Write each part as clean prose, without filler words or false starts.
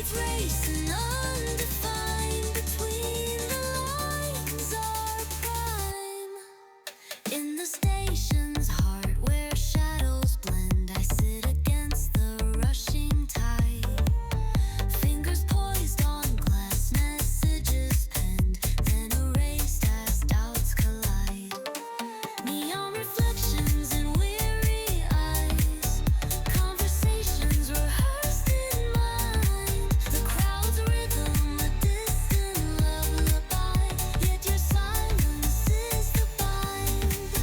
Heartbeats racing undefined between the lines our prime. In the station's heart where shadows blend, I sit against the rushing tide. Fingers poised on glass, messages penned, then erased as doubts collide. Neon reflections in weary eyes, conversations rehearsed in mind. The crowd's rhythm, a distant lullaby, yet your silence is the bind.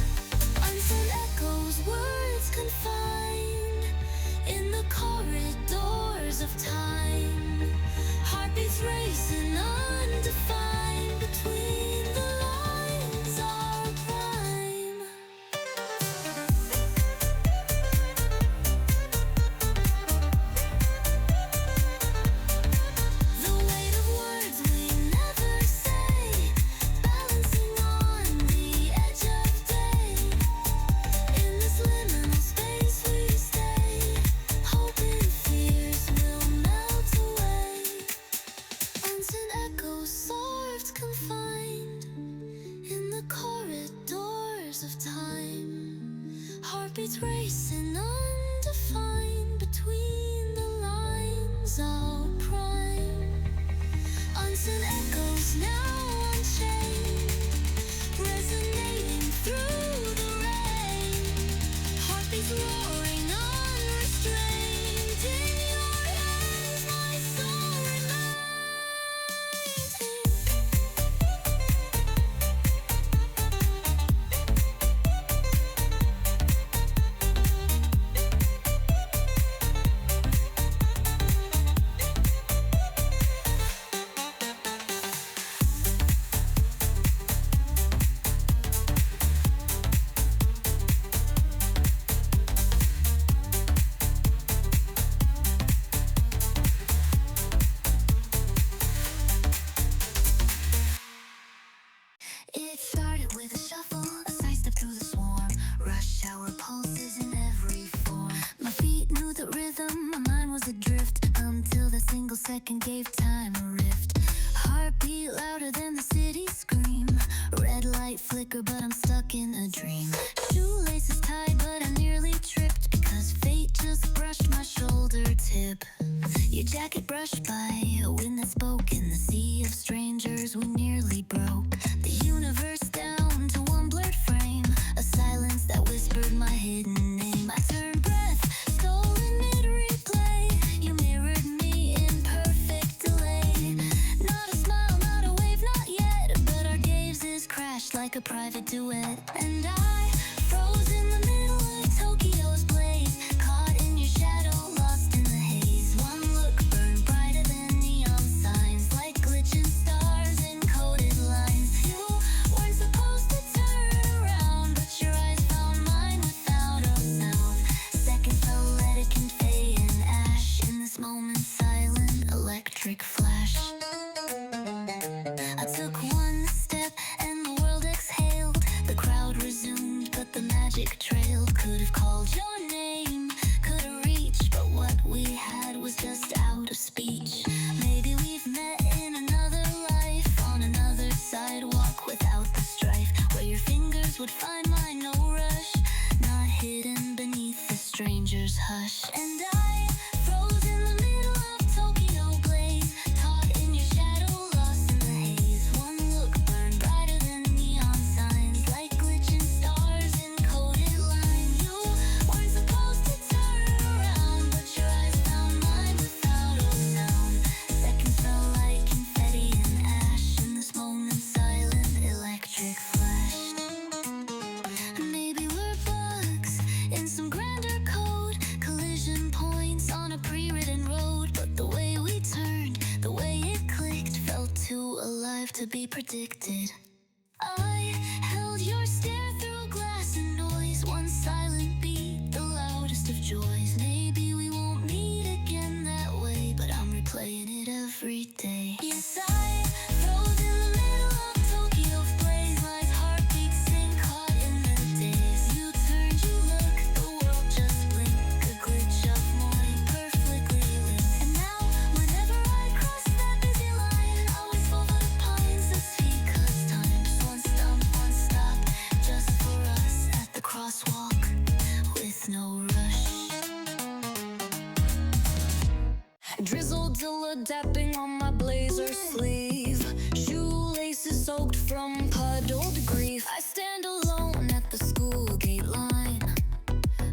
Unsent echoes, words confined in the corridors of time. Heartbeats racing undefined between the lines our prime. The weight of words we never say, balancing on the edge of day. In this liminal space we stay, hoping fears will melt away. Unsent echoes, soft confined in the corridors of time. Heartbeats racing undefined between the lines our prime. Unsent echoes now unchained, resonating through the rain. Heartbeats roaring unrestrained. In your hands my soul remains. It started with a shuffle, a sidestep through the swarm. Rush hour pulses in every form. My feet knew the rhythm, my mind was adrift, until that single second gave time a rift. Heartbeat louder than the city scream. Red light flicker, but I'm stuck in a dream. Shoelaces tied, but I nearly tripped, because fate just brushed my shoulder tip. Your jacket brushed by a wind that spoke. In the sea of strangers we nearly broke. The universe down to one blurred frame, a silence that whispered my hidden name. I turned breath, stolen mid-replay. You mirrored me in perfect delay. Not a smile, not a wave, not yet, but our gazes crashed like a private duet. And I froze in the middle of Tokyo's blaze, caught in your shadow, lost in the haze. One look burned brighter than neon signs, like glitching stars in coded lines. You weren't supposed to turn around, but your eyes found mine without a sound. Second felt let it convey in ash. In this moment, silent electric flash. I took one step and the world exhaled. The crowd resumed, but the magic trailed. Could have called your name, could have reached, but what we had was just out of speech. Maybe we've met in another life, on another sidewalk without the strife, where your fingers would find mine, no rush, not hidden beneath the stranger's hush. And I froze in the middle of Tokyo blaze, caught in your shadow, lost in the haze. One look burned brighter than neon signs, like glitching stars in coded lines. You weren't supposed to turn around, but your eyes found mine without a sound. Seconds felt like confetti and ash. In this moment, silent electric flash. Maybe we're bugs in some grander code, collision points on a pre-written road. But the way we turned, the way it clicked, felt too alive to be predicted. I held your stare through glass and noise, one silent beat, the loudest of joys. Maybe we won't meet again that way, but I'm replaying it every day. Yes, I froze in the middle of Tokyo's blaze, my heartbeat sync, caught in the daze. You turned, you looked, the world just blinked, a glitch of morning perfectly lit. And now, whenever I Godzilla dapping on my blazer sleeve. Shoelaces soaked from puddled grief. I stand alone at the school gate line.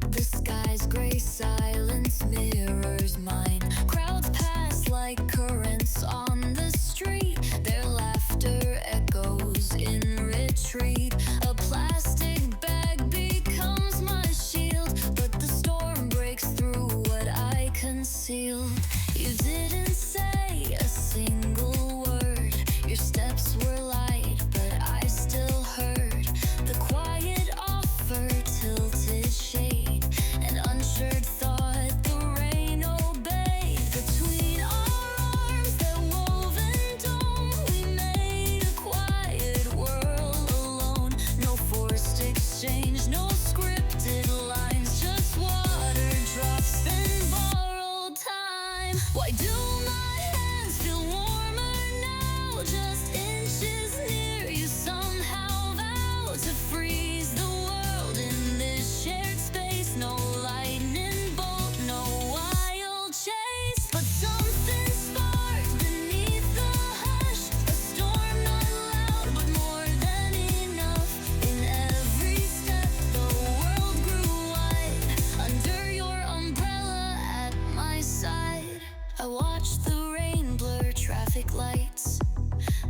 The sky's gray silence mirrors mine. Crowds pass like currents on the street. Their laughter echoes in retreat. A plastic bag becomes my shield, but the storm breaks through what I concealed. You didn't say a single word. Your steps were light, but I still heard the quiet offer, tilted shade, an unshared thought. The rain obeyed. Between our arms, that woven dome, we made a quiet world alone. No forced exchange, no scripted lines, just water drops and borrowed time. Why do my hands feel warmer now? Just inches near you, somehow vow to freeze the world in this shared space. No lightning bolt, no wild chase, but something sparked beneath the hush. A storm not loud, but more than enough. In every step, the world grew wide under your umbrella at my side. I watched the rain blur traffic lights.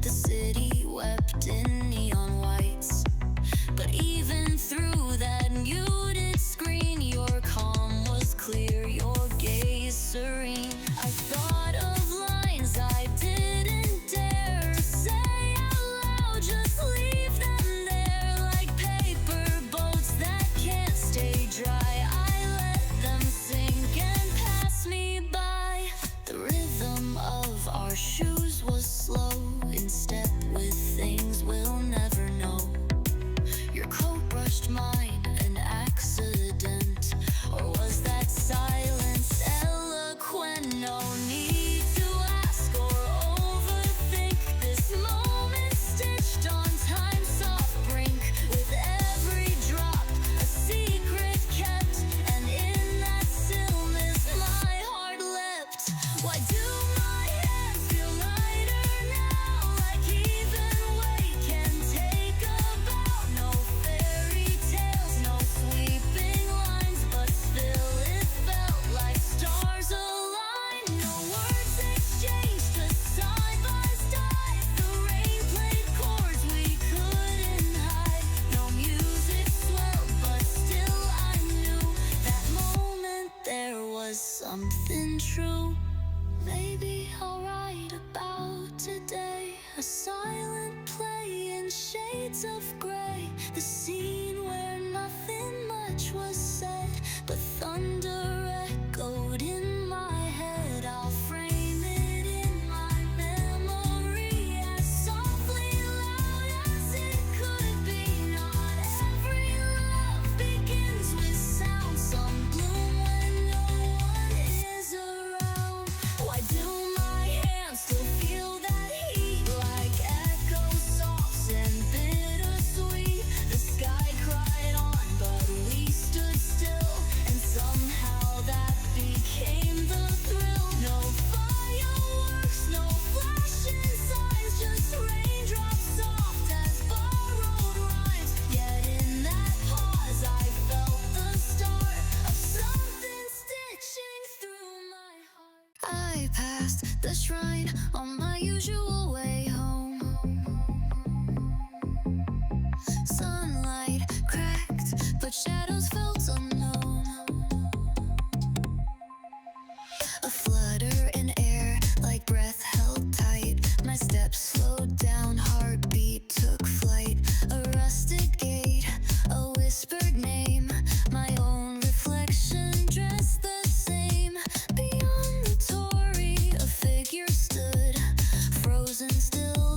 The city wept in neon whites. But even through that muted screen, your calm was clear, your gaze serene. I thought of lines I didn't dare say out loud. Just leave them there like paper boats that can't stay dry. I let them sink and pass me by. The rhythm of our shoes was slow, in step with things we'll never know. Your coat brushed mine, an accident, or was that silence eloquent? No need to ask or overthink. This moment stitched on time's soft brink. With every drop, a secret kept, and in that stillness my heart leapt. Why do my hands feel lighter now? Like even weight can take a bow. No fairy tales, no sweeping lines, but still it felt like stars aligned. No words exchanged, just side by side. The rain played chords we couldn't hide. No music swelled, but still I knew that moment there was something true. Maybe I'll write about today, a silent play in shades of gray. The scene where nothing much was said, but thunder echoed in my head. I'll frame it in my memory as softly loud as it could be. Not every love begins with sound. Some bloom when no one is around. Why do my hands still feel that heat? Like echoes, soft and bittersweet. The sky cried on, but we stood still, and somehow that became the thrill. No fireworks, no flashing signs, just raindrops soft as borrowed rhymes. Yet in that pause I felt the start of something stitching through my heart. I passed the shrine on my usual way home. Sunlight cracked, but shadows felt unknown. A flutter in air, like breath held tight. My steps slowed down, heartbeat took flight. A rusted gate, a whispered name. My own reflection dressed the same. Beyond the Torii, a figure stood, frozen still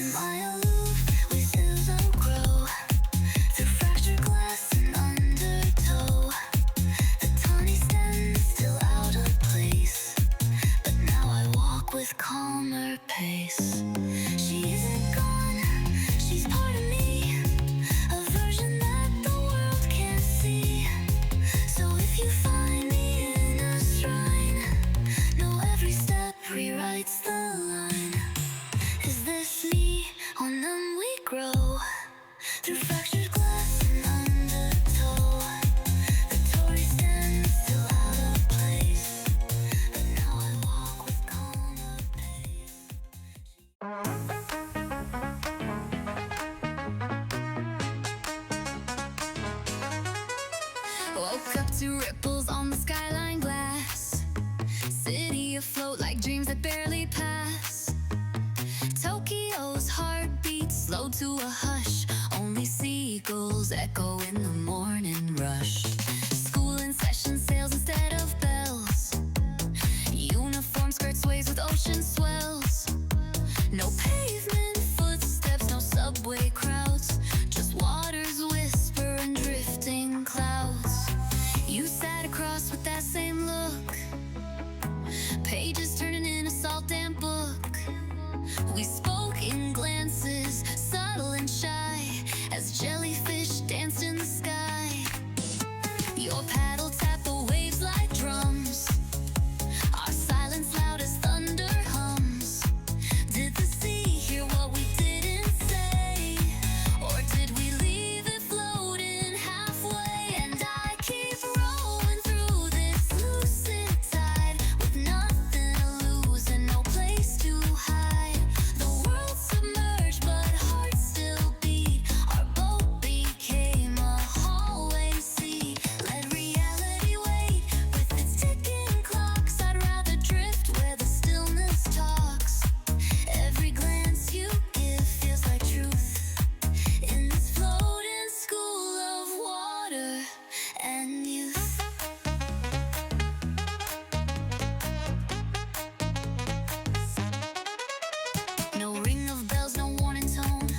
Am I aloof? We still grow through fractured glass and undertow. The tawny stem is still out of place, but now I walk with calmer pace. She isn't gone, she's part of me, a version that the world can't see. So if you find me in a shrine, know every step rewrites the line. Is this me? On them we grow through fractured glass and undertow. The Torii stem is still out of place, but now I walk with calmer pace. Woke up to ripples on the skyline glass, city afloat like dreams that barely pass. Tokyo's heartbeat slowed to a hush, only seagulls echo in the morning rush. School in session, sails instead of bells, uniform skirt sways with ocean swells. No pavement footsteps, no subway crowds, just waters whisper and drifting clouds. You sat across with that same look, pages turning in a salt damp book. We spoke in glances, subtle and shy, as jellyfish danced in the sky. Your paddle tapped the waves like drums, our silence loud as thunder hums. Did the sea hear what we didn't say, or did we leave it floating halfway? And I keep rolling through this lucid tide, with nothing to lose and no place to hide. The world submerged but hearts still beat, our boat became a hallway sea. Let reality wait with its ticking clocks, I'd rather drift where the stillness talks. Every glance you give feels like truth, in this floating school of water and youth. No ring of bells, no warning tone,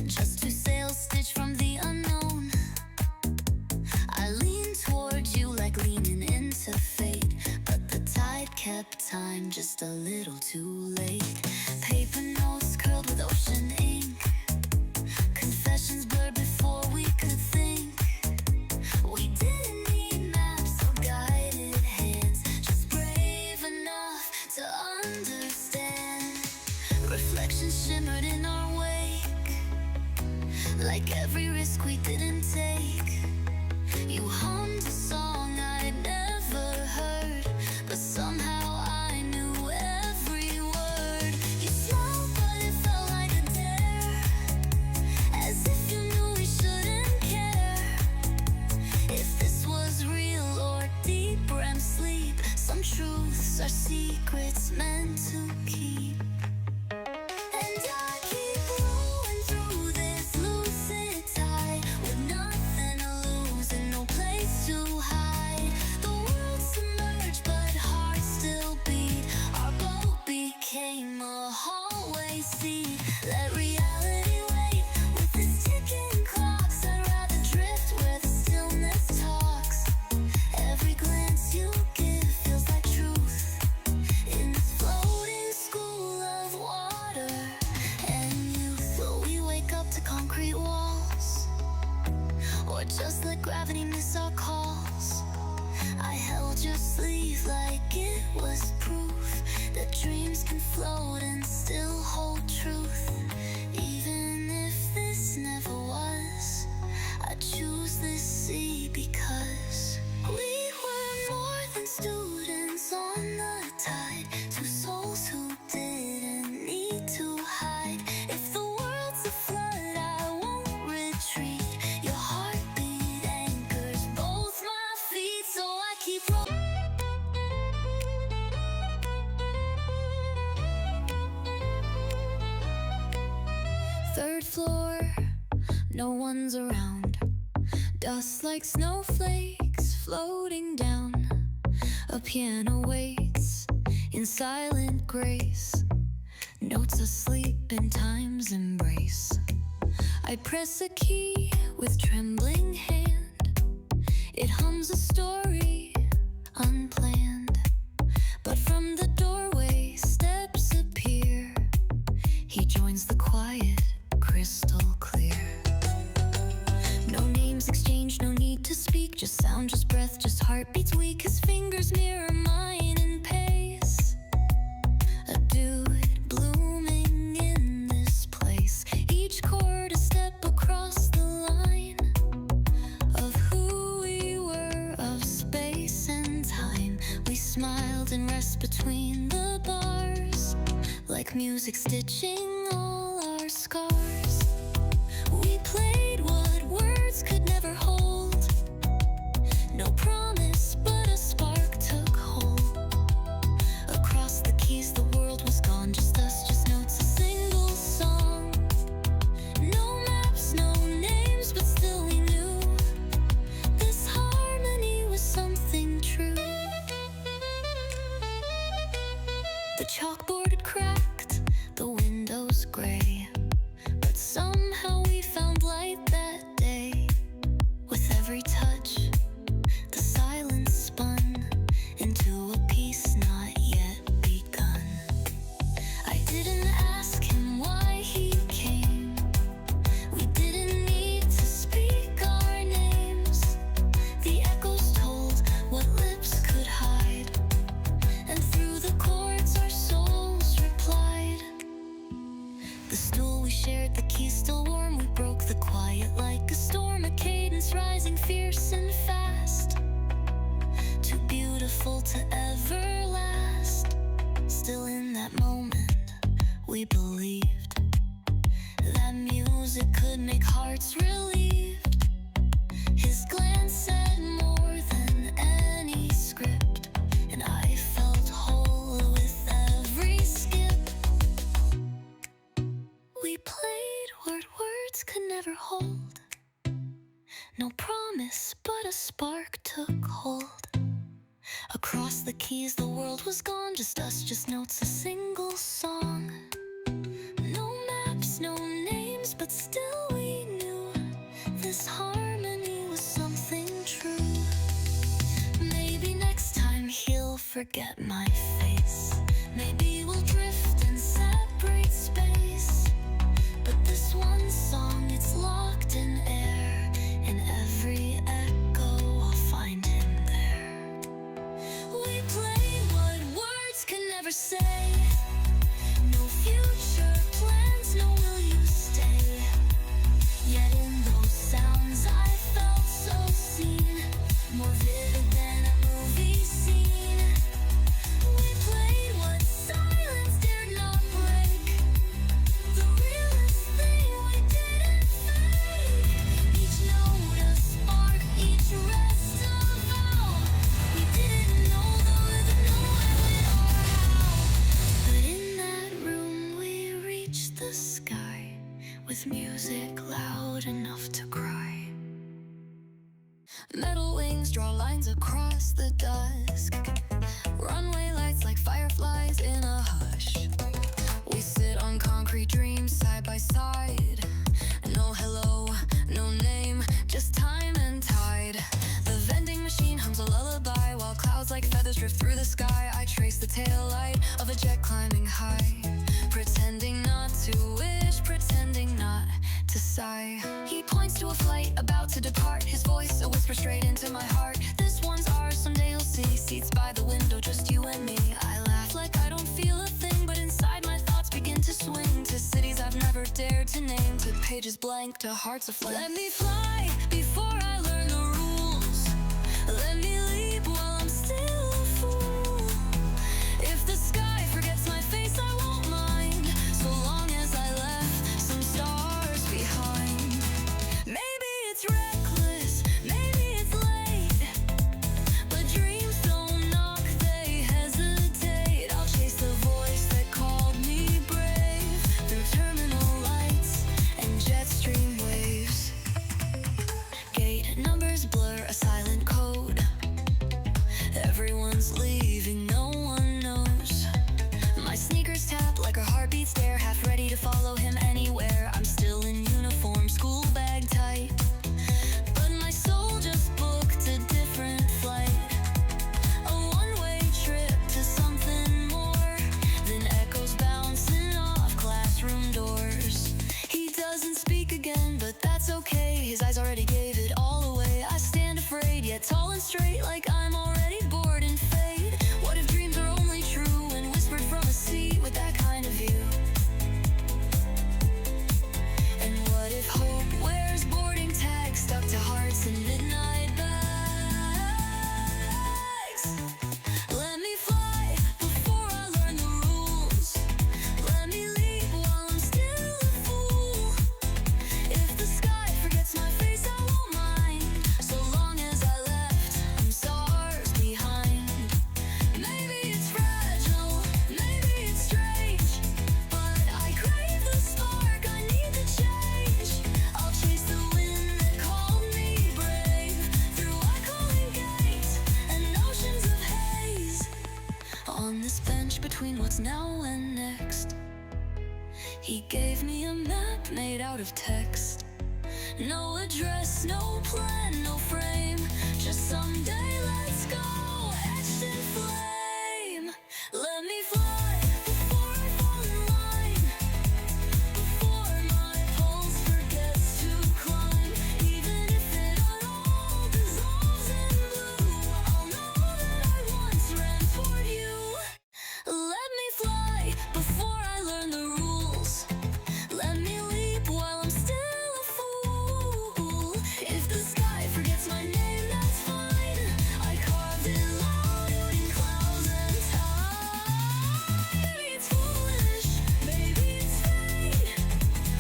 just two sails stitched from the unknown. I leaned towards you like leaning into fate, but the tide kept time just a little too late. Paper notes curled with ocean ink, confessions blurred before we could think. We didn't need maps or guided hands, just brave enough to understand. Reflections shimmered in our wake, like every risk we didn't take. You hummed a song I'd never heard, but somehow I knew every word. You smiled but it felt like a dare, as if you knew we shouldn't care. If this was real or deep REM sleep, some truths are secrets meant to keep. And I keep rolling through this lucid tide, with nothing to lose and no place to hide. The world submerged but hearts still beat, our boat became a hallway sea. Let reality wait with its ticking clocks, I'd rather drift where the stillness talks. Every glance you give feels like truth, in this floating school of water and youth. Will we wake up to concrete walls, or just let gravity miss our calls? I held your sleeve like it was proof that dreams can float and still hold truth. Even if this never was, I choose this sea because we were more than students on the tide, two souls who didn't need to hide. If the world's a flood, I won't retreat. Your heartbeat anchors both my feet, so I keep rolling. Third floor, no one's around. Dust like snowflakes floating down. A piano waits in silent grace. Notes asleep in time's embrace. I press a key with trembling hand. It hums a story unplanned. But from the doorway steps appear. He joins the quiet, crystal clear. No names exchanged, no need to speak. Just sound, just breath, just heartbeats weak. His fingers mirror mine in pace. A dude blooming in this place. Each chord a step across the line of who we were, of space and time. We smiled and rest between the bars, like music stitching all our scars. We played what words could never hold. No promise, but a spark took hold. Across the keys the world was gone, just us, just notes, a single song. No maps, no names, but still we knew this harmony was something true. The chalkboard had cracked, the windows gray, but somehow we found light that day. With every touch, the silence spun into a piece not yet begun. I didn't ask him why he came. We didn't need to speak our names. The echoes told what lips could hide, and through the chords our souls replied. The stool we shared, the key still warm. We broke the quiet like a storm, a cadence rising fierce and fast. Too beautiful to ever last. Still in that moment, we believed that music could make hearts relieved. His glance said more than any script, and I felt whole with every skip. We played what words could never hold. No promise, but a spark took hold. Across the keys the world was gone, just us, just notes, a single song. No maps, no names, but still we knew this harmony was something true. Maybe next time he'll forget my face. Maybe we'll drift and separate space. But this one song, it's locked in air. In every echo I'll find him there. We played what words could never say. No future plans, no will you stay. Yet in those sounds I felt so seen, more vivid than a movie scene. We played what silence dared not break. The realest thing we didn't fake. Each note a spark, each rest a vow. We didn't know the rhythm, no way or how. But in that room we reached the sky, with music loud enough to cry. Metal wings draw lines across the dusk. Runway lights like fireflies in a hush. We sit on concrete dreams side by side. No hello, no name, just time and tide. The vending machine hums a lullaby while clouds like feathers drift through the sky. I trace the tail light of a jet climbing high, pretending not to wish, pretending not to sigh. He points to a flight about to depart, his voice a whisper straight into my heart. This one's ours, someday you'll see. Seats by the window, just you and me. I laugh like I don't feel a thing, but inside my thoughts begin to swing to cities I've never dared to name, to pages blank, to hearts aflame. Let me fly before I learn the rules. Let me leap while I'm still a fool. If the sky forgets my face, I won't mind, so long as I left some stars behind. Maybe it's reckless, maybe it's late, but dreams don't knock, they hesitate. I'll chase the voice that called me brave through terminal lights and jet stream waves. straight like I'm already bored and fade. What if dreams are only true and whispered from a seat with that kind of view? And what if hope wears boarding tags stuck to hearts and midnight bags? Let me fly before I learn the rules. Let me leave while I'm still a fool. If the sky forgets my face, I won't mind. So long as I left some stars behind. Maybe it's fragile, maybe it's strange, but I crave the spark, I need the change. I'll chase the wind that called me brave, through echoing gates and oceans of haze. On this bench between what's now and next, he gave me a map made out of text. No address, no plan, no frame, just someday let's go, etched in flame. Let me fly before I fall in line, before my pulse forgets to climb. Even if it all dissolves in blue, I'll know that I once ran toward you. Let me fly before I learn the rules. Let me leap while I'm still a fool. If the sky forgets my name, that's fine. I carved it loud in clouds and time. Maybe it's foolish, maybe it's fate,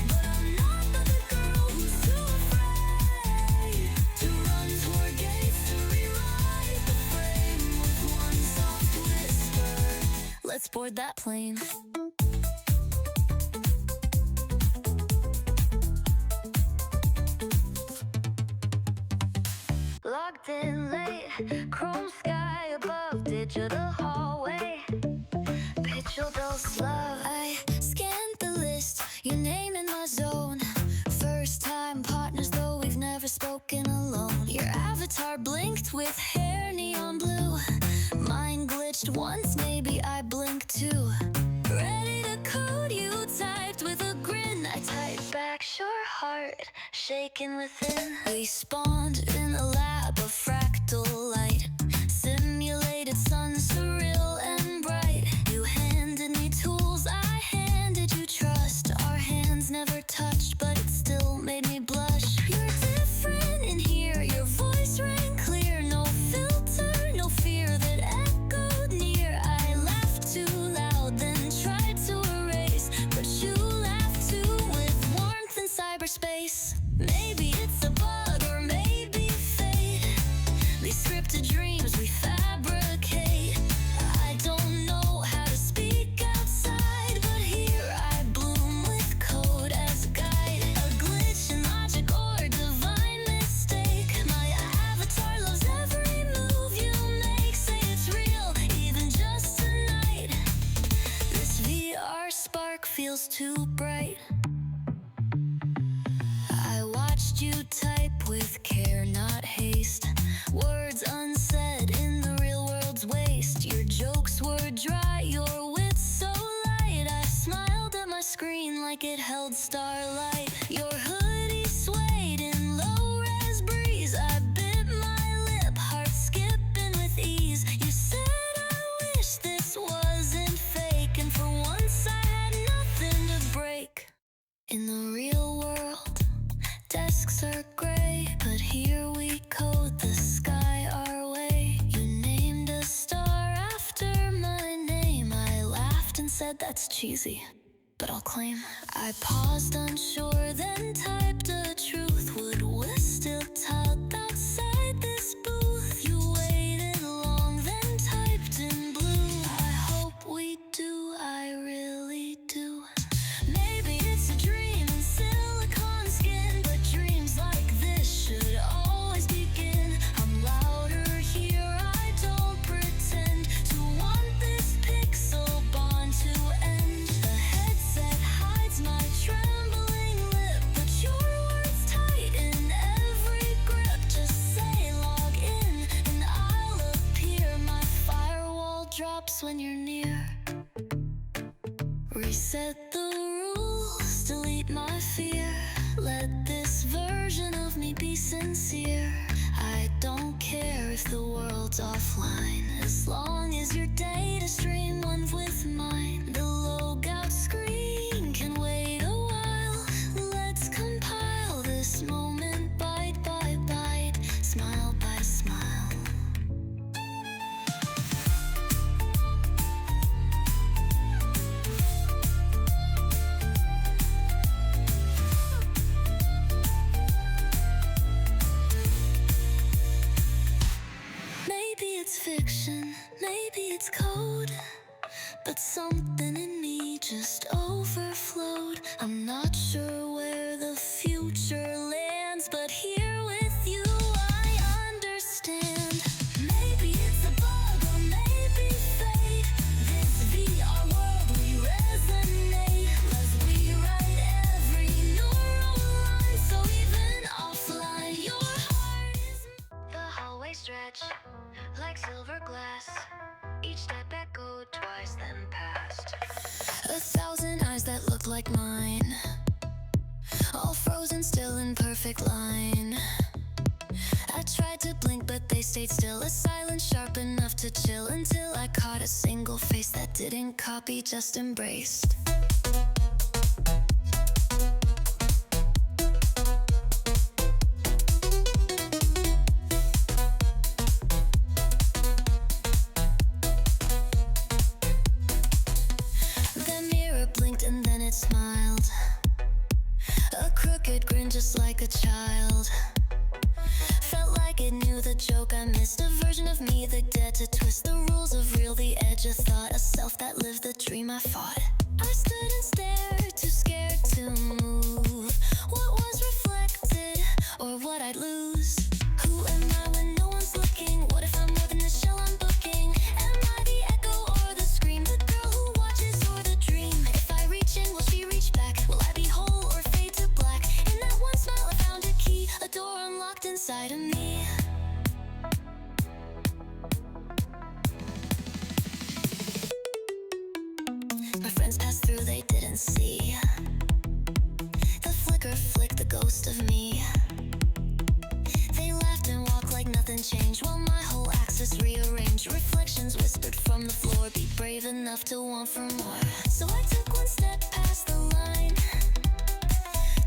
but I'm not the girl who's too afraid to run toward gates, to rewrite the frame with one soft whisper. Let's board that plane. Logged in late, chrome sky above, digital hallway, picture those love. I scanned the list, your name in my zone. First time partners, though we've never spoken alone. Your avatar blinked with hair neon blue. Mine glitched once, maybe I blinked too. Ready to code, you typed with a grin. I typed back, sure heart, shaking within. We spawned in a lab of fractal light, simulated sun, surreal and bright. You handed me tools, I handed you trust. Our hands never touched, but it still made me blush. You're different in here, your voice rang clear. No filter, no fear that echoed near. I laughed too loud, then tried to erase, but you laughed too with warmth in cyberspace. Maybe it's a bug or maybe fate, these scripted dreams we fabricate. I don't know how to speak outside, but here I bloom with code as a guide. A glitch in logic or divine mistake. My avatar loves every move you make. Say it's real, even just tonight. This VR spark feels too bright. I watched you type with care, not haste. Words unsaid in the real world's waste. Your jokes were dry, your wits so light. I smiled at my screen like it held starlight. Your hoodie swayed in low-res breeze. I bit my lip, heart skipping with ease. You said I wish this wasn't fake, and for once I had nothing to break. In the real world, desks are gray, but here we code the sky our way. You named a star after my name. I laughed and said that's cheesy, but I'll claim. I paused unsure, then typed a truth. Would we still talk outside this booth? You waited long, then typed in blue. I hope we do, I really do. Maybe it's a dream in silicon skin, but dreams like this should always begin. I'm louder here, I don't pretend to want this pixel bond to end. The headset hides my trembling lip, but your words tight in every grip. Just say log in and I'll appear. My firewall drops when you're near. Reset the rules, delete my fear. Let this version of me be sincere. I don't care if the kept offline. As long as your data stream went with mine, the logout screen can wait a while. Let's compile this moment bite by bite, smile by smile. Maybe it's fiction, maybe it's code, but something in me just overflowed. I'm not sure where the future lands, but here with you I understand. Maybe it's a bug or maybe fate. This VR world we resonate. Let's rewrite every neural line, so even offline your heart is. The hallway stretch like silver glass. Each step echoed twice, then passed. 1,000 eyes that look like mine, all frozen still in perfect line. I tried to blink but they stayed still, a silence sharp enough to chill, until I caught a single face that didn't copy, just embraced. Smiled, a crooked grin just like a child. Felt like it knew the joke I missed, a version of me that dared to twist the rules of real, the edge of thought, a self that lived the dream I fought. I stood and stared, too scared to move. What was reflected, or what I'd lose? Who am I when no one's looking? What if I'm more than the shell I'm booking? Am I the echo or the scream? The girl who watches or the dream? If I reach in, will she reach back? Will I be whole or fade to black? In that one smile I found a key, a door unlocked inside of me. My friends passed through, they didn't see the flicker flicked the ghost of me. They laughed and walked like nothing changed, while my whole axis rearranged. Reflections whispered from the floor, be brave enough to want for more. So I took one step past the line,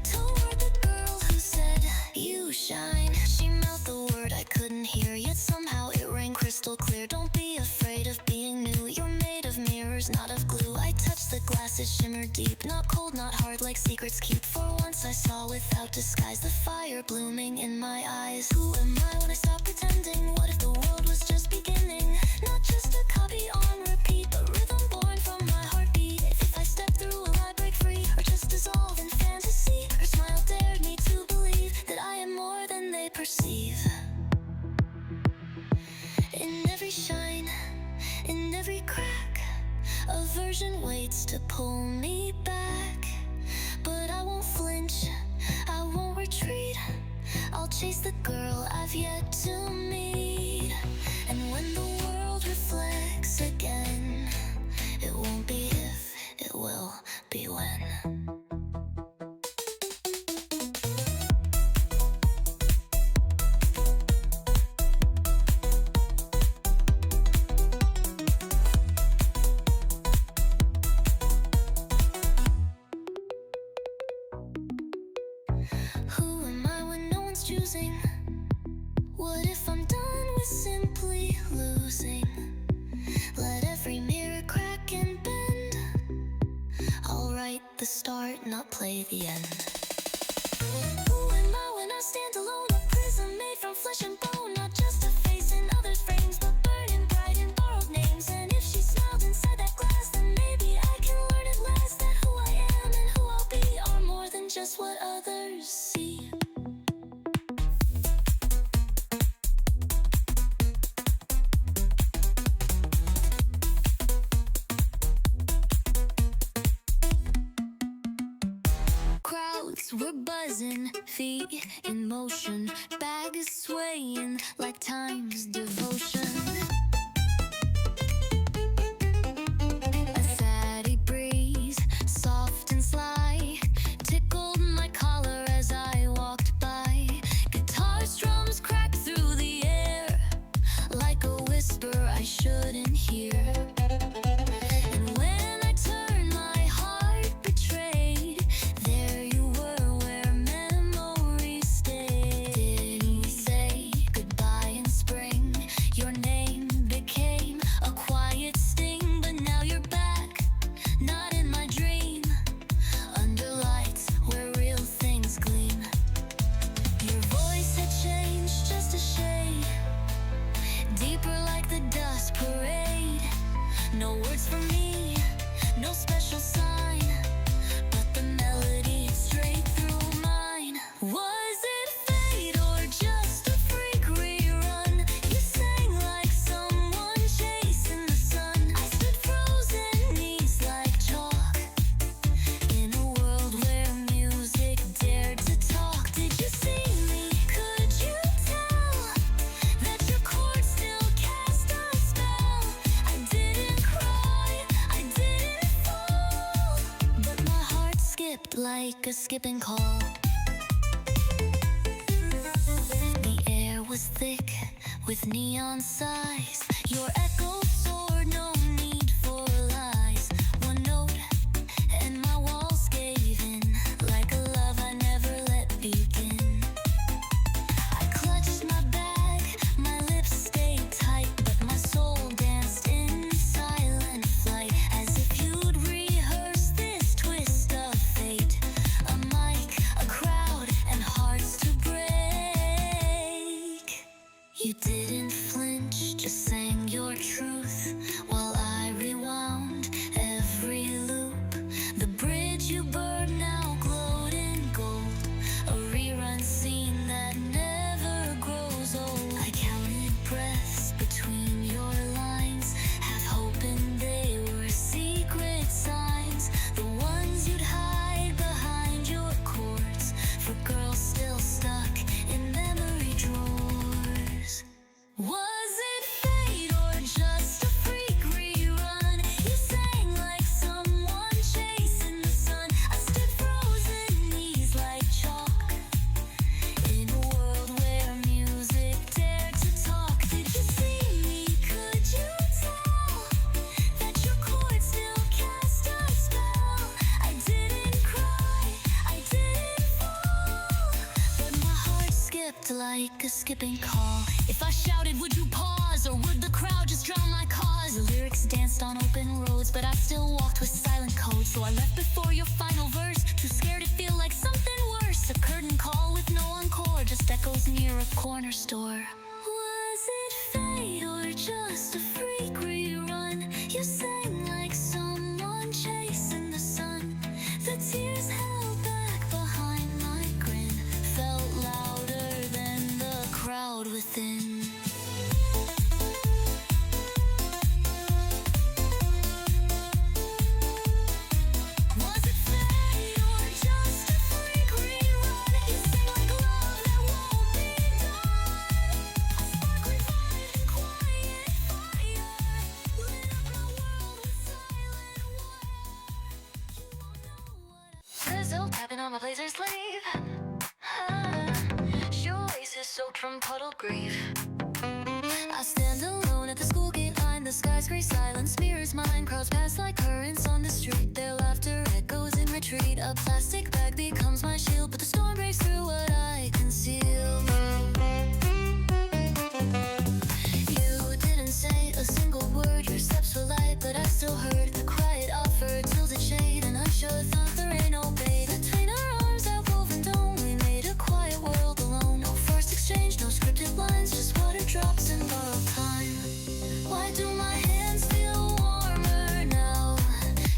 toward the girl who said, you shine. She mouthed the word I couldn't hear, yet somehow it rang crystal clear. Don't be afraid of being new, you're made of mirrors, not of glue. I touched the glass, it shimmered deep, not cold, not hard, like secrets keep. For once I saw without disguise, the fire blooming in my eyes. Who am I when I stop pretending? What if the world was just beginning? Not just a copy on repeat, but rhythm born from my heartbeat. If I step through, will I break free, or just dissolve in fantasy? Her smile dared me to believe that I am more than they perceive. In every shine, in every crack, a version waits to pull me back. But I won't flinch, I won't retreat. I'll chase the girl I've yet to meet. And when the world reflects again, it won't be if, it will be when. Who am I when no one's choosing? What if I'm done with simply losing? Let every mirror crack and bend. I'll write the start, not play the end. Who am I when I stand alone? A prism made from flesh and bone, not just a face in others' frames, but burning bright in borrowed names. And if she smiled inside that glass, then maybe I can learn at last that who I am and who I'll be are more than just what others see. Crowds were buzzing, feet in motion, bags swaying like time's devotion. A fatty breeze, soft and sly, tickled my collar as I walked by. Guitar strums cracked through the air like a like a skipping call. The air was thick with neon sighs. Your echo soared, no need for lies. One note and my walls gave in, like a love I never let begin. I clutched my bag, my lips stayed tight, but my soul danced in silent flight, as if you'd rehearsed this twist of fate. A mic, a crowd, and hearts to break. You didn't flinch, just sang your truth while I rewound every loop. The bridge you burned now glowed in gold, a rerun scene that never grows old. I counted breaths between your lines, half hoping they were secret signs, the ones you'd hide behind your chords, for girls still stuck in memory drawers. Was it fate or just a freak rerun? You sang like someone chasing the sun. I stood frozen, knees like chalk, in a world where music dared to talk. Did you see me? Could you tell that your chords still cast a spell? I didn't cry, I didn't fall, but my heart skipped like a skipping call. If I shouted, would you pause, or would the crowd just drown my cause? The lyrics danced on open roads, but I still walked with silent codes. So I left before your final verse, too scared to feel like something worse. A curtain call with no encore, just echoes near a corner store. Was it fate or just a freak rerun? You sang like someone chasing the sun. The tears held back behind my grin felt louder than the crowd within. Was it fate or just a freak rerun? You sing like love that won't be done. A spark revived in quiet fire, lit up my world with silent wire. You won't know what Brazil tapping on my blazer sleeve. Shoelaces soaked from puddled grief. I stand alone at the school gate line. The sky's gray silence mirrors mine. Crowds pass like currents on the street. Their laughter echoes in retreat. A plastic bag becomes my shield, but the storm breaks through what I conceal. You didn't say a single word. Your steps were light, but I still heard the quiet offer. Tilted shade and unsure thought the rain obeyed. Between our arms that woven dome, we made a quiet world alone. No forced exchange, no scripted lines, just water drops and borrowed time. Why do my hands feel warmer now?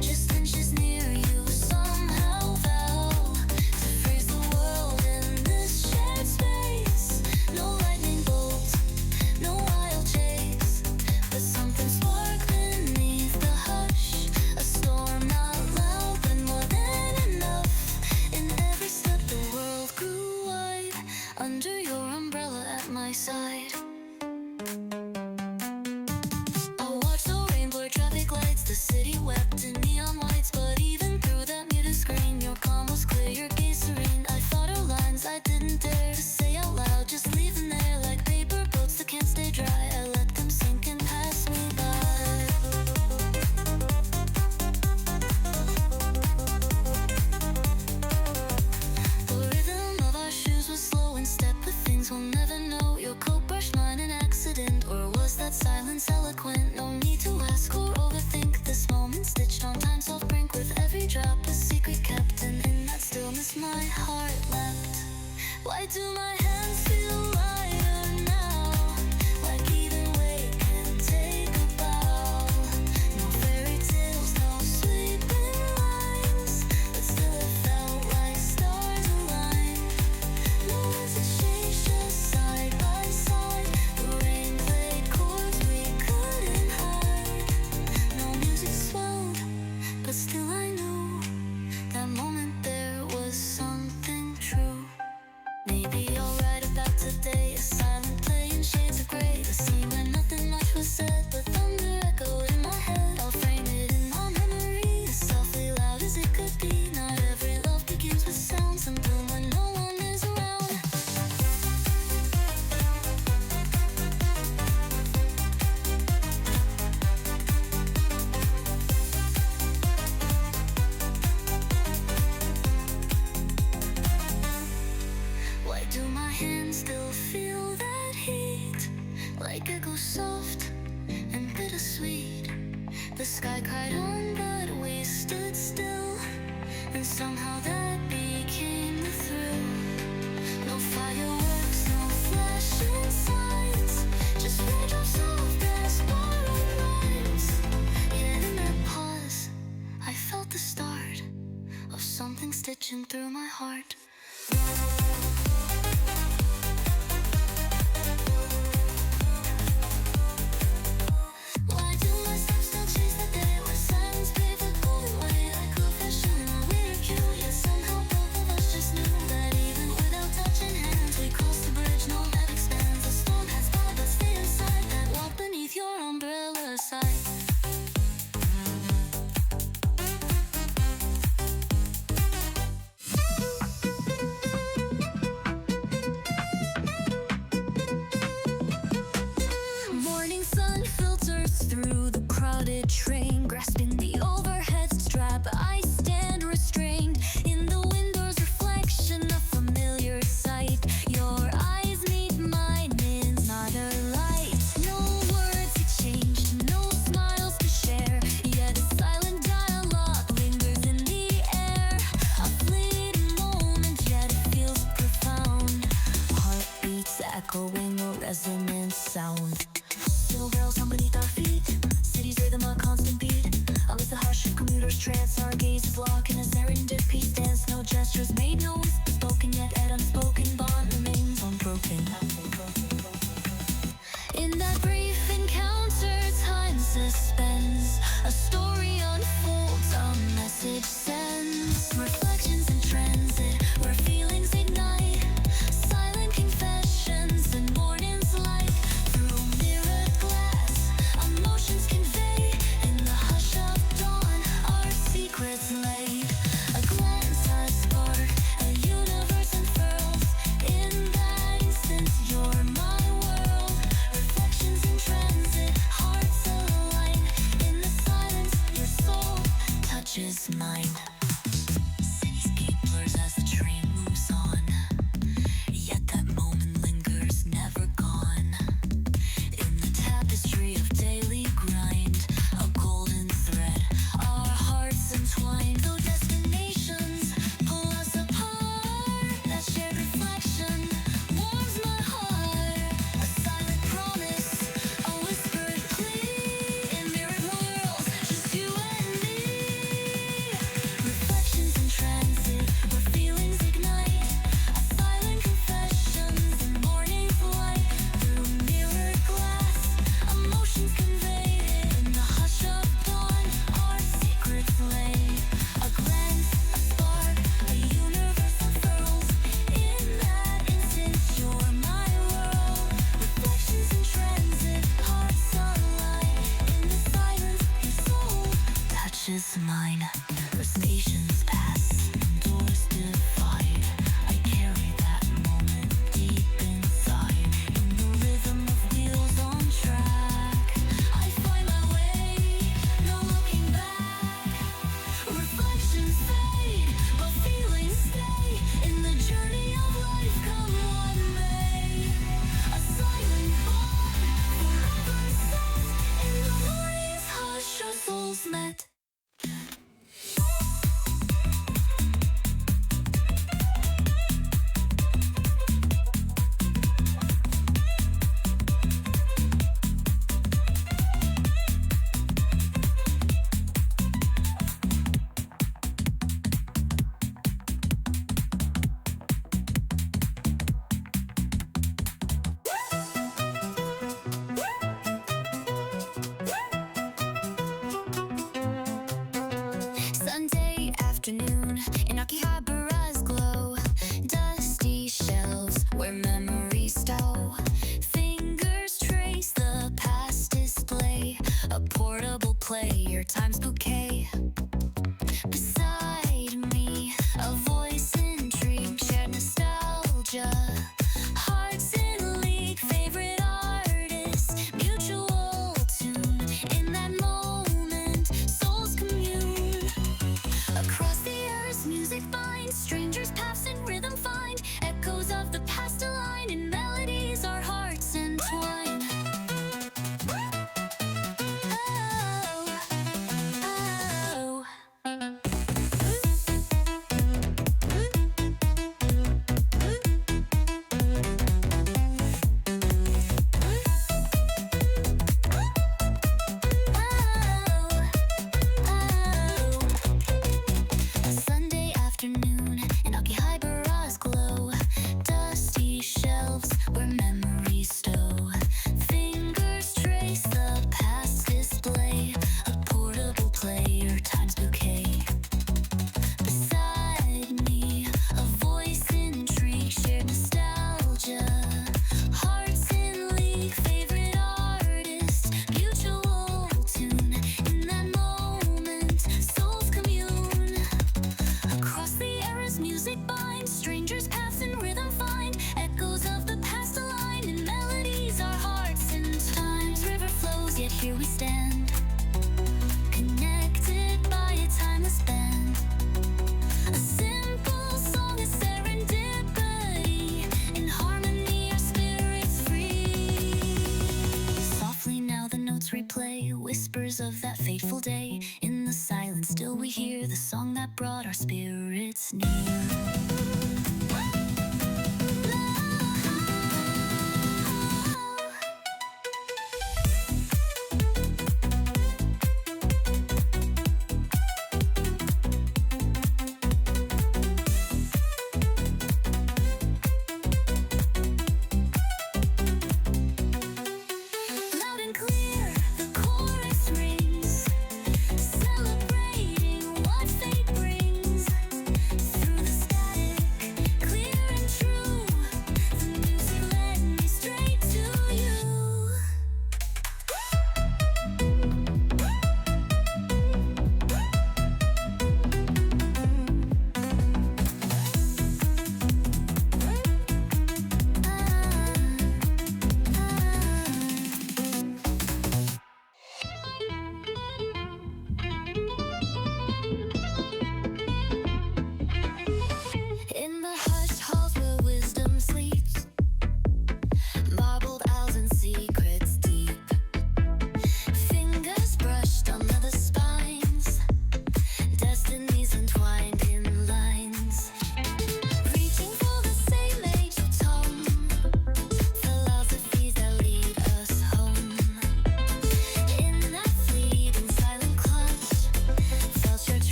Just inches near you somehow vow to freeze the world in this shared space. No lightning bolt, no wild chase, but something sparked beneath the hush. A storm not loud, but more than enough. In every step the world grew wide, under your umbrella at my side. I watched the rain blur traffic lights. The city wept in neon lights, but even through that muted screen, your calm was clear, your gaze serene. I thought of lines I didn't dare to say out loud, just leave them there like paper boats that can't stay dry. I let them sink and pass me by. The rhythm of our shoes was slow in step with things we'll never know. Your coat brushed mine in accident, or was that silence eloquent? No need to ask or overthink this moment, stitched on time's soft brink with every drop a secret kept. And in that stillness my heart leapt. Why do my hands feel lighter now? Like either way can take a bow. No fairy tales, no sweeping lines, but still it felt like stars aligned. No words exchanged, just side by side. The rain played chords we couldn't hide. No music swelled, but still I knew that moment there was something true. Maybe all like echoes soft and bittersweet. The sky cried on, but we stood still, and somehow that became the thrill. No fireworks, no flashing signs, just raindrops soft as borrowed rhymes. Yet in that pause, I felt the start of something stitching through my heart. Why do my steps still chase the day where silence paved the golden way? Like confession or ridicule, yet somehow both of us just knew that even without touching hands, we crossed the bridge, no that expands. The storm has by, but stay inside that walk beneath your umbrella side. Morning sun filters through the crowded train, grasping the overhead strap. I stand restrained in the window's reflection, a familiar sight. Your eyes meet mine in another light. No words exchanged, no smiles to share, yet a silent dialogue lingers in the air. A fleeting moment, yet it feels profound. Heartbeats echoing a resonant sound. Still rails hum beneath our feet, city's rhythm a constant beat. Amidst the hush of commuters' trance, our gaze is locked in a serendipity dance. No gestures made, no whisper spoken, yet an unspoken bond remains unbroken. In that brief encounter, time suspends. A story unfolds, a message sends. Reflections in transit, where feelings ignite. Silent confessions and morning's light. Through mirrored glass, emotions convey. In the hush of dawn, our secrets lay. A glance, a spark, a universe unfurls. mind. Strangers pass in rhythm find echoes of the past align in melodies. Our hearts in time's river flows, yet here we stand, connected by a timeless band. A simple song is serendipity. In harmony, our spirits free. Softly now the notes replay, whispers of that fateful day. In the silence, still we hear the song that brought our spirits near.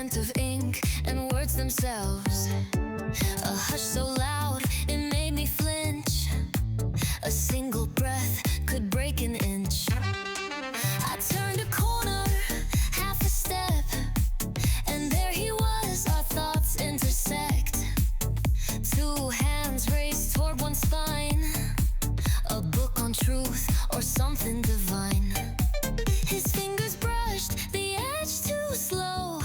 scent of ink and words themselves. A hush so loud it made me flinch. A single breath could break an inch. I turned a corner, half a step, and there he was, our thoughts intersect. Two hands raised toward one spine, a book on truth or something divine. His fingers brushed the edge too slow,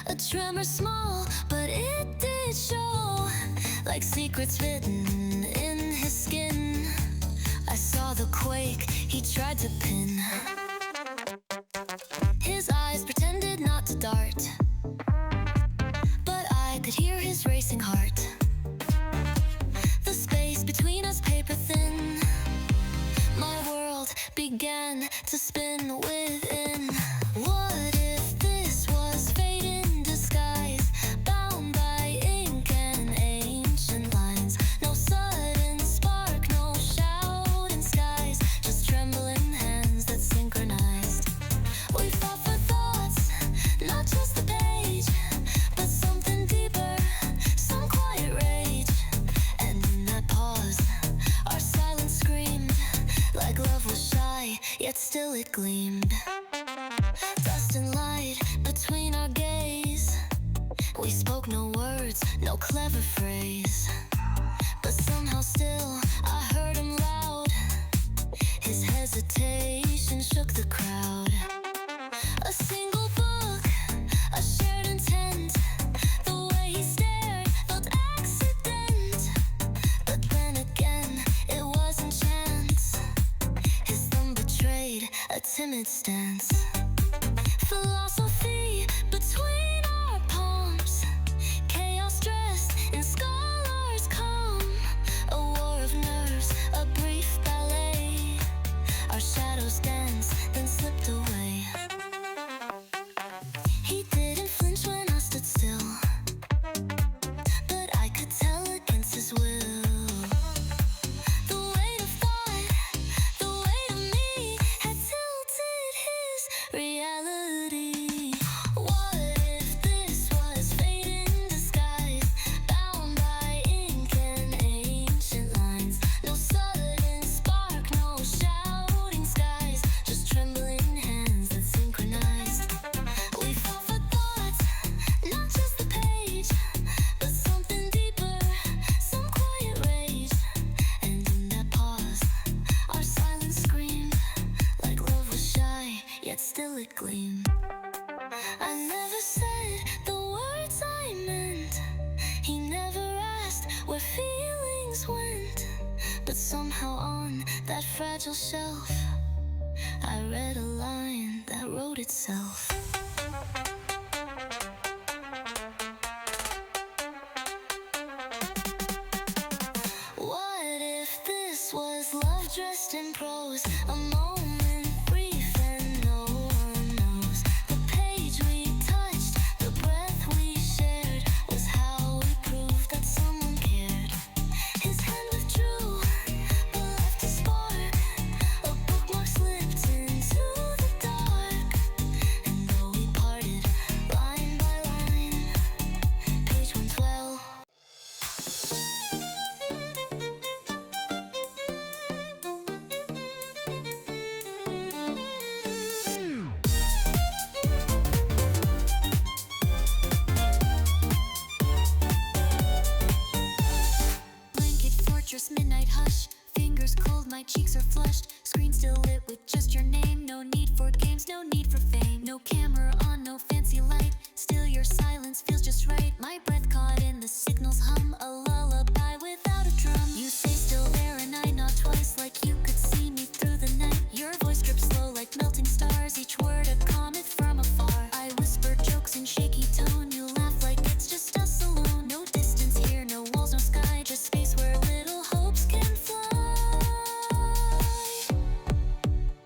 a tremor small, but it did show, like secrets written in his skin. I saw the quake he tried to pin. His eyes pretended not to dart, but I could hear his racing heart. The space between us paper thin, my world began to spin within. What if this was fate in disguise, bound by ink and ancient lines? No sudden spark, no shouting skies, just trembling hands that synchronized. We fought for thoughts, not just the page, but something deeper, some quiet rage. And in that pause, our silence screamed, like love was shy, yet still it gleamed. Dust and light between our gaze, we spoke no words, no clever phrase, but somehow still I heard him loud. His hesitation shook the crowd. A single book, a shared intent, the way he stared felt accident, but then again it wasn't chance. His thumb betrayed a timid stance. Philosophy between our palms, chaos dressed in scholars calm, a war of nerves, a brief ballet. Our shadows danced, then slipped away. He didn't flinch when I stood still, but I could tell against his will. The weight of thought, the weight of me had tilted his reality. What if this was fate in disguise, bound by ink and ancient lines? No sudden spark, no shouting skies, just trembling hands that synchronized. We fought for thoughts, not just the page, but something deeper, some quiet rage. And in that pause, our silence screamed, like love was shy, yet still it gleamed. I never said the words I meant, he never asked where feelings went, but somehow on that fragile shelf, I read a line that wrote itself. What if this was love dressed in prose, a moment brief and no one knows? The page we touched, the breath we shared, was how we proved that someone cared. His hand withdrew, but left a spark, a bookmark slipped into the dark. And though we parted line by line, page 112. Blanket fortress, midnight hush. Fingers cold, my cheeks are flushed. Screen still lit with just your name. No need for games, no need for fame. No camera on, no fancy light. Still your silence feels just right. My breath caught in the signal's hum. A lullaby without a drum. You stay still there and I nod twice, like you could see me through the night. Your voice drips slow like melting stars. Each word a comet from afar. I whisper jokes in shaky tone. You laugh like it's just us alone. No distance here, no walls, no sky. Just space where little hopes can fly.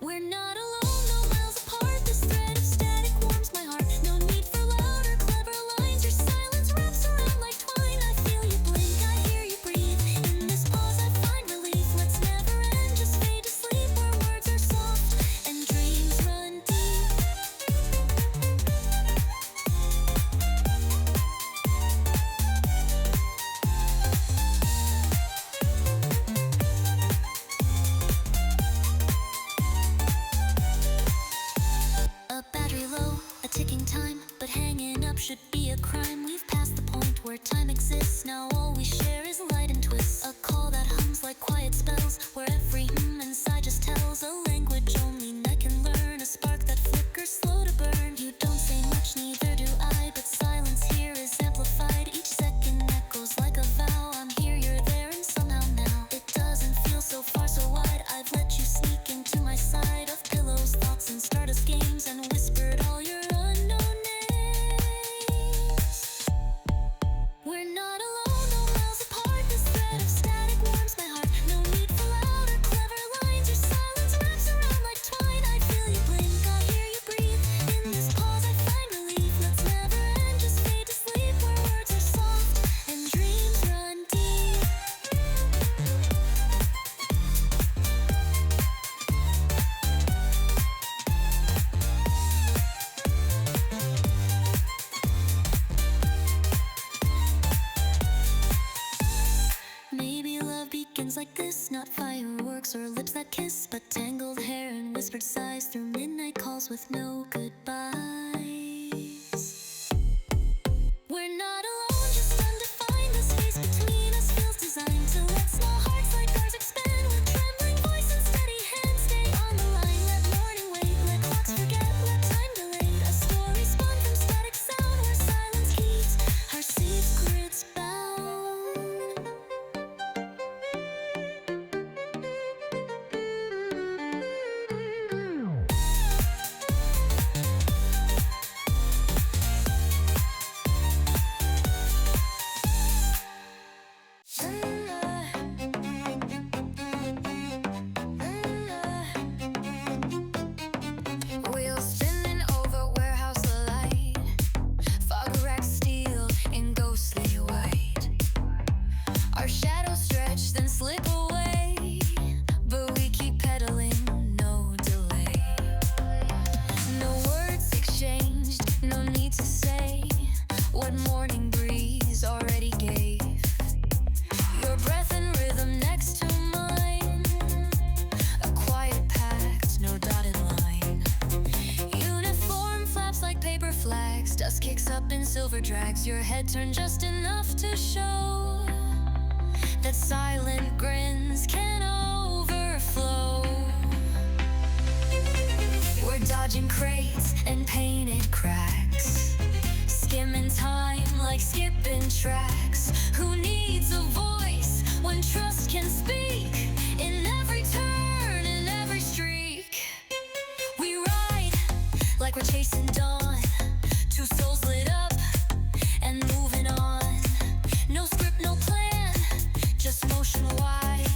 We're not alone, no miles apart. This thread of static bliss. Now all we share is light and twists. A call that hums like quiet spells, where every inside just tells a language only night can learn. A spark that flickers slow to burn. You don't say much, neither do I, but silence here is amplified. Each second echoes like a vow. I'm here, you're there, and somehow now it doesn't feel so far, so wide. I've let you sneak into my side of pillows, thoughts, and stardust games, and whispered all your unknown names. We're not alone, no miles apart. This thread of static warms my heart. No need for loud or clever lines. Your silence wraps around like twine. I feel you blink, I hear you breathe. In this pause I find relief. Let's never end, just fade to sleep, where words are soft and dreams run deep. Maybe love begins like this, not fireworks or lips that kiss, but tangled hair and whispered sighs through midnight calls with no goodbyes. We're not alone, just undefined. The space between us feels designed to let small hearts like ours expand. With trembling voice and steady hand, stay on the line. Let morning wait, let clocks forget, let time delay. A story spun from static sound, where silence keeps our secrets bound. Wheels spinning over warehouse light, fog wracked steel in ghostly white. Our shadows stretch then slip away, but we keep pedaling, no delay. No words exchanged, no need to say what morning breeze already gave. Your breath and rhythm next to mine, a quiet pact, no dotted line. Uniform flaps like paper flags, dust kicks up in silver drags. Your head turned just enough to show that silent grins can overflow. We're dodging crates and painted cracks, skimming time like skipping tracks. Who needs a voice when trust can speak? In every turn, in every streak, we ride like we're chasing dawn. Two souls lit up and moving on. No script, no plan, just motion wide.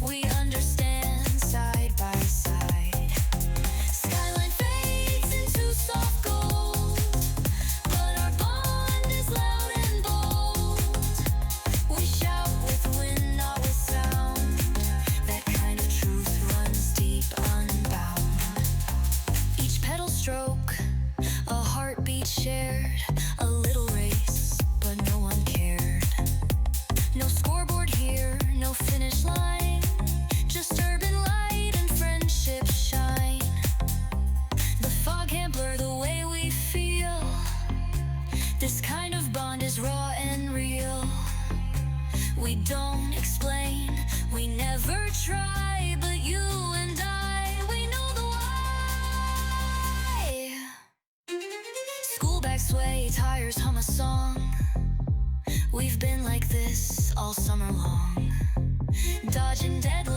We understand side by side. Skyline fades into soft gold, but our bond is loud and bold. We shout with wind, not with sound. That kind of truth runs deep, unbound. Each pedal stroke, a heartbeat shared. A little race, but no one cared. No scoreboard here, no finish line. Just urban light and friendship shine. The fog can't blur the way we feel. This kind of bond is raw and real. We don't explain, we never try, but you and I, we know the why. School bags sway, tires hum a song. We've been like this all summer long, dodging deadlines